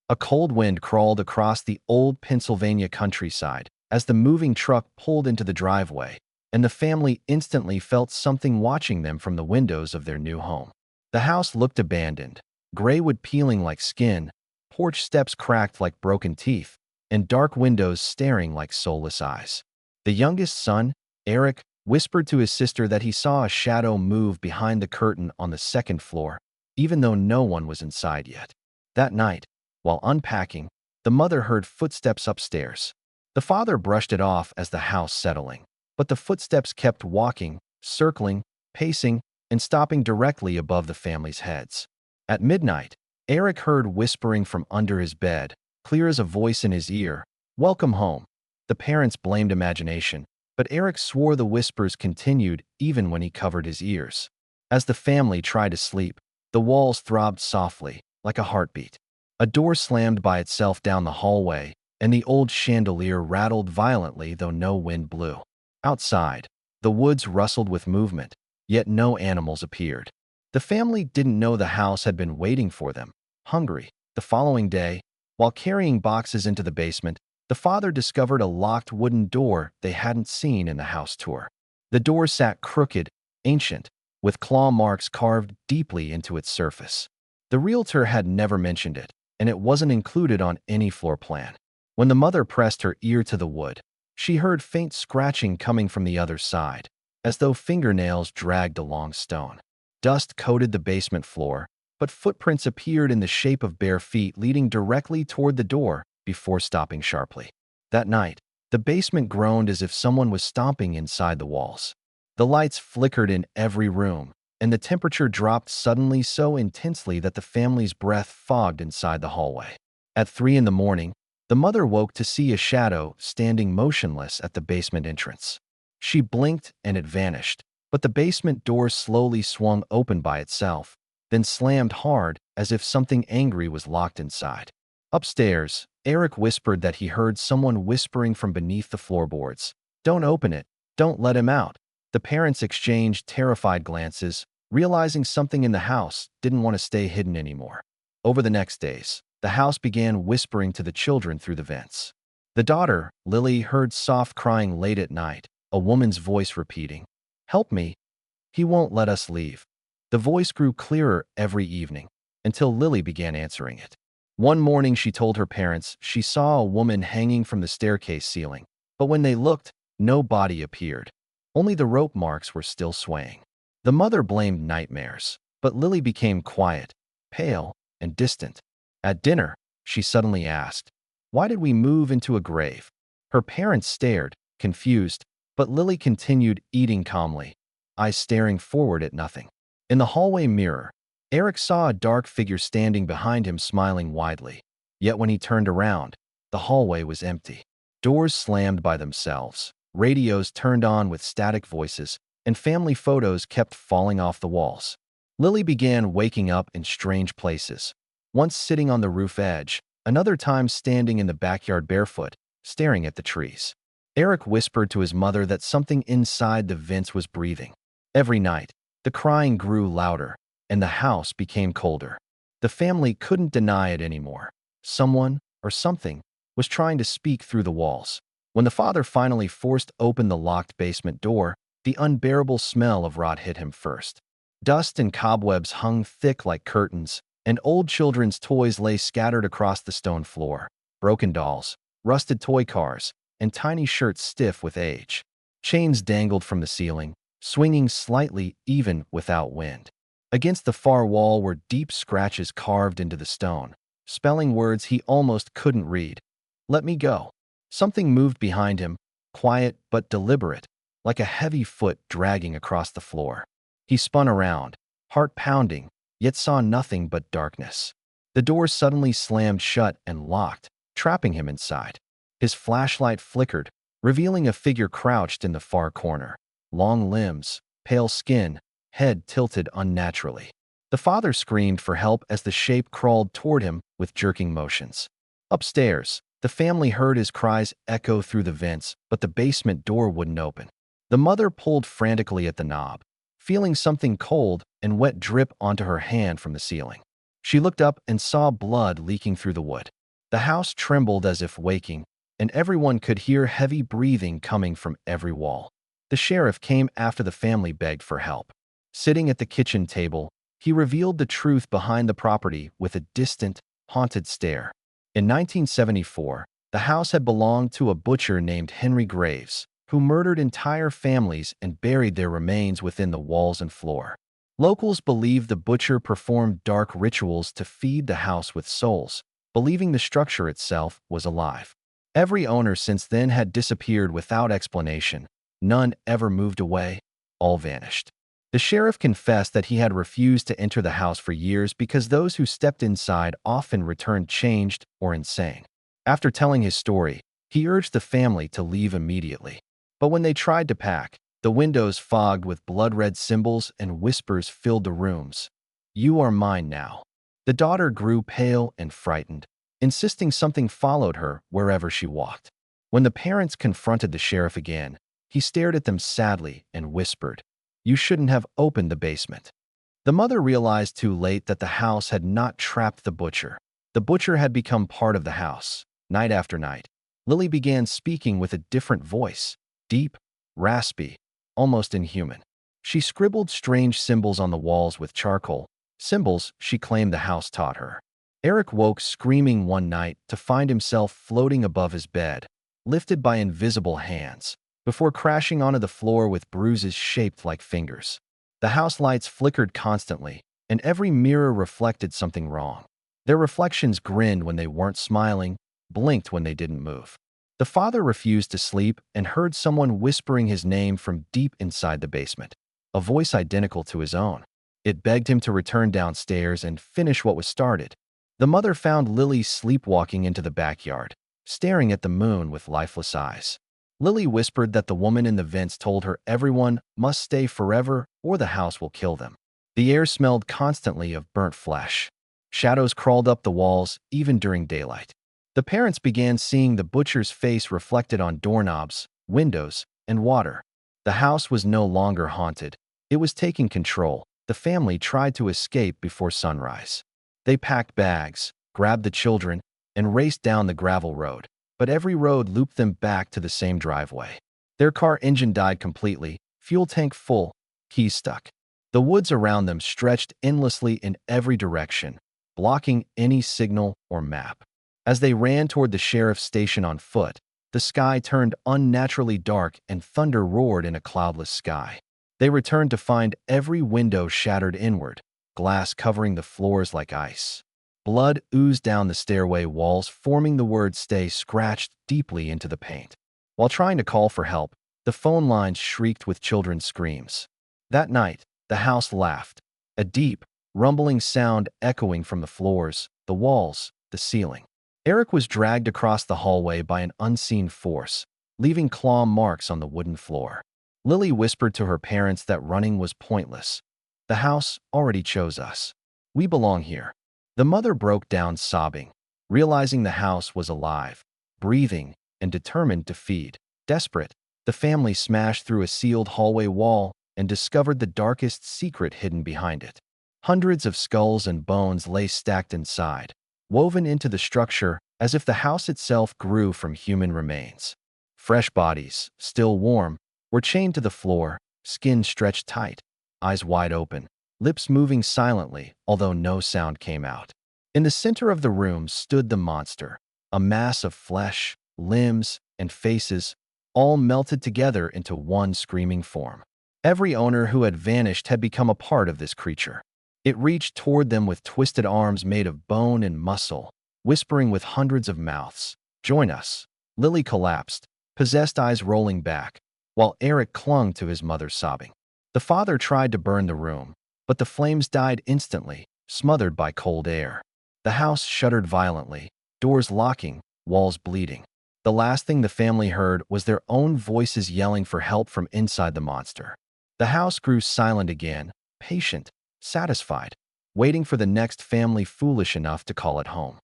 A cold wind crawled across the old Pennsylvania countryside as the moving truck pulled into the driveway, and the family instantly felt something watching them from the windows of their new home. The house looked abandoned, gray wood peeling like skin, porch steps cracked like broken teeth, and dark windows staring like soulless eyes. The youngest son, Eric, whispered to his sister that he saw a shadow move behind the curtain on the second floor, even though no one was inside yet. That night, while unpacking, the mother heard footsteps upstairs. The father brushed it off as the house settling, but the footsteps kept walking, circling, pacing, and stopping directly above the family's heads. At midnight, Eric heard whispering from under his bed, clear as a voice in his ear, "Welcome home." The parents blamed imagination, but Eric swore the whispers continued even when he covered his ears. As the family tried to sleep, the walls throbbed softly, like a heartbeat. A door slammed by itself down the hallway, and the old chandelier rattled violently though no wind blew. Outside, the woods rustled with movement, yet no animals appeared. The family didn't know the house had been waiting for them, hungry. The following day, while carrying boxes into the basement, the father discovered a locked wooden door they hadn't seen in the house tour. The door sat crooked, ancient, with claw marks carved deeply into its surface. The realtor had never mentioned it, and it wasn't included on any floor plan. When the mother pressed her ear to the wood, she heard faint scratching coming from the other side, as though fingernails dragged along stone. Dust coated the basement floor, but footprints appeared in the shape of bare feet leading directly toward the door before stopping sharply. That night, the basement groaned as if someone was stomping inside the walls. The lights flickered in every room, and the temperature dropped suddenly so intensely that the family's breath fogged inside the hallway. At 3 in the morning, the mother woke to see a shadow standing motionless at the basement entrance. She blinked and it vanished, but the basement door slowly swung open by itself, then slammed hard as if something angry was locked inside. Upstairs, Eric whispered that he heard someone whispering from beneath the floorboards, "Don't open it, don't let him out." The parents exchanged terrified glances, realizing something in the house didn't want to stay hidden anymore. Over the next days, the house began whispering to the children through the vents. The daughter, Lily, heard soft crying late at night, a woman's voice repeating, "Help me. He won't let us leave." The voice grew clearer every evening, until Lily began answering it. One morning she told her parents she saw a woman hanging from the staircase ceiling, but when they looked, no body appeared. Only the rope marks were still swaying. The mother blamed nightmares, but Lily became quiet, pale, and distant. At dinner, she suddenly asked, "Why did we move into a grave?" Her parents stared, confused, but Lily continued eating calmly, eyes staring forward at nothing. In the hallway mirror, Eric saw a dark figure standing behind him smiling widely. Yet when he turned around, the hallway was empty. Doors slammed by themselves, radios turned on with static voices, and family photos kept falling off the walls. Lily began waking up in strange places, once sitting on the roof edge, another time standing in the backyard barefoot, staring at the trees. Eric whispered to his mother that something inside the vents was breathing. Every night, the crying grew louder, and the house became colder. The family couldn't deny it anymore. Someone, or something, was trying to speak through the walls. When the father finally forced open the locked basement door, the unbearable smell of rot hit him first. Dust and cobwebs hung thick like curtains, and old children's toys lay scattered across the stone floor. Broken dolls, rusted toy cars, and tiny shirts stiff with age. Chains dangled from the ceiling, swinging slightly even without wind. Against the far wall were deep scratches carved into the stone, spelling words he almost couldn't read. "Let me go." Something moved behind him, quiet but deliberate, like a heavy foot dragging across the floor. He spun around, heart pounding, yet saw nothing but darkness. The door suddenly slammed shut and locked, trapping him inside. His flashlight flickered, revealing a figure crouched in the far corner. Long limbs, pale skin, head tilted unnaturally. The father screamed for help as the shape crawled toward him with jerking motions. Upstairs, the family heard his cries echo through the vents, but the basement door wouldn't open. The mother pulled frantically at the knob, feeling something cold and wet drip onto her hand from the ceiling. She looked up and saw blood leaking through the wood. The house trembled as if waking, and everyone could hear heavy breathing coming from every wall. The sheriff came after the family begged for help. Sitting at the kitchen table, he revealed the truth behind the property with a distant, haunted stare. In 1974, the house had belonged to a butcher named Henry Graves, who murdered entire families and buried their remains within the walls and floor. Locals believed the butcher performed dark rituals to feed the house with souls, believing the structure itself was alive. Every owner since then had disappeared without explanation. None ever moved away. All vanished. The sheriff confessed that he had refused to enter the house for years because those who stepped inside often returned changed or insane. After telling his story, he urged the family to leave immediately. But when they tried to pack, the windows fogged with blood-red symbols and whispers filled the rooms. "You are mine now." The daughter grew pale and frightened, insisting something followed her wherever she walked. When the parents confronted the sheriff again, he stared at them sadly and whispered, "You shouldn't have opened the basement." The mother realized too late that the house had not trapped the butcher. The butcher had become part of the house. Night after night, Lily began speaking with a different voice, deep, raspy, almost inhuman. She scribbled strange symbols on the walls with charcoal, symbols she claimed the house taught her. Eric woke screaming one night to find himself floating above his bed, lifted by invisible hands, before crashing onto the floor with bruises shaped like fingers. The house lights flickered constantly, and every mirror reflected something wrong. Their reflections grinned when they weren't smiling, blinked when they didn't move. The father refused to sleep and heard someone whispering his name from deep inside the basement, a voice identical to his own. It begged him to return downstairs and finish what was started. The mother found Lily sleepwalking into the backyard, staring at the moon with lifeless eyes. Lily whispered that the woman in the vents told her everyone must stay forever or the house will kill them. The air smelled constantly of burnt flesh. Shadows crawled up the walls, even during daylight. The parents began seeing the butcher's face reflected on doorknobs, windows, and water. The house was no longer haunted. It was taking control. The family tried to escape before sunrise. They packed bags, grabbed the children, and raced down the gravel road. But every road looped them back to the same driveway. Their car engine died completely, fuel tank full, keys stuck. The woods around them stretched endlessly in every direction, blocking any signal or map. As they ran toward the sheriff's station on foot, the sky turned unnaturally dark and thunder roared in a cloudless sky. They returned to find every window shattered inward, glass covering the floors like ice. Blood oozed down the stairway walls, forming the word "stay" scratched deeply into the paint. While trying to call for help, the phone lines shrieked with children's screams. That night, the house laughed, a deep, rumbling sound echoing from the floors, the walls, the ceiling. Eric was dragged across the hallway by an unseen force, leaving claw marks on the wooden floor. Lily whispered to her parents that running was pointless. "The house already chose us. We belong here." The mother broke down sobbing, realizing the house was alive, breathing, and determined to feed. Desperate, the family smashed through a sealed hallway wall and discovered the darkest secret hidden behind it. Hundreds of skulls and bones lay stacked inside, woven into the structure as if the house itself grew from human remains. Fresh bodies, still warm, were chained to the floor, skin stretched tight, eyes wide open, lips moving silently, although no sound came out. In the center of the room stood the monster, a mass of flesh, limbs, and faces, all melted together into one screaming form. Every owner who had vanished had become a part of this creature. It reached toward them with twisted arms made of bone and muscle, whispering with hundreds of mouths, "Join us." Lily collapsed, possessed eyes rolling back, while Eric clung to his mother sobbing. The father tried to burn the room, but the flames died instantly, smothered by cold air. The house shuddered violently, doors locking, walls bleeding. The last thing the family heard was their own voices yelling for help from inside the monster. The house grew silent again, patient, satisfied, waiting for the next family foolish enough to call it home.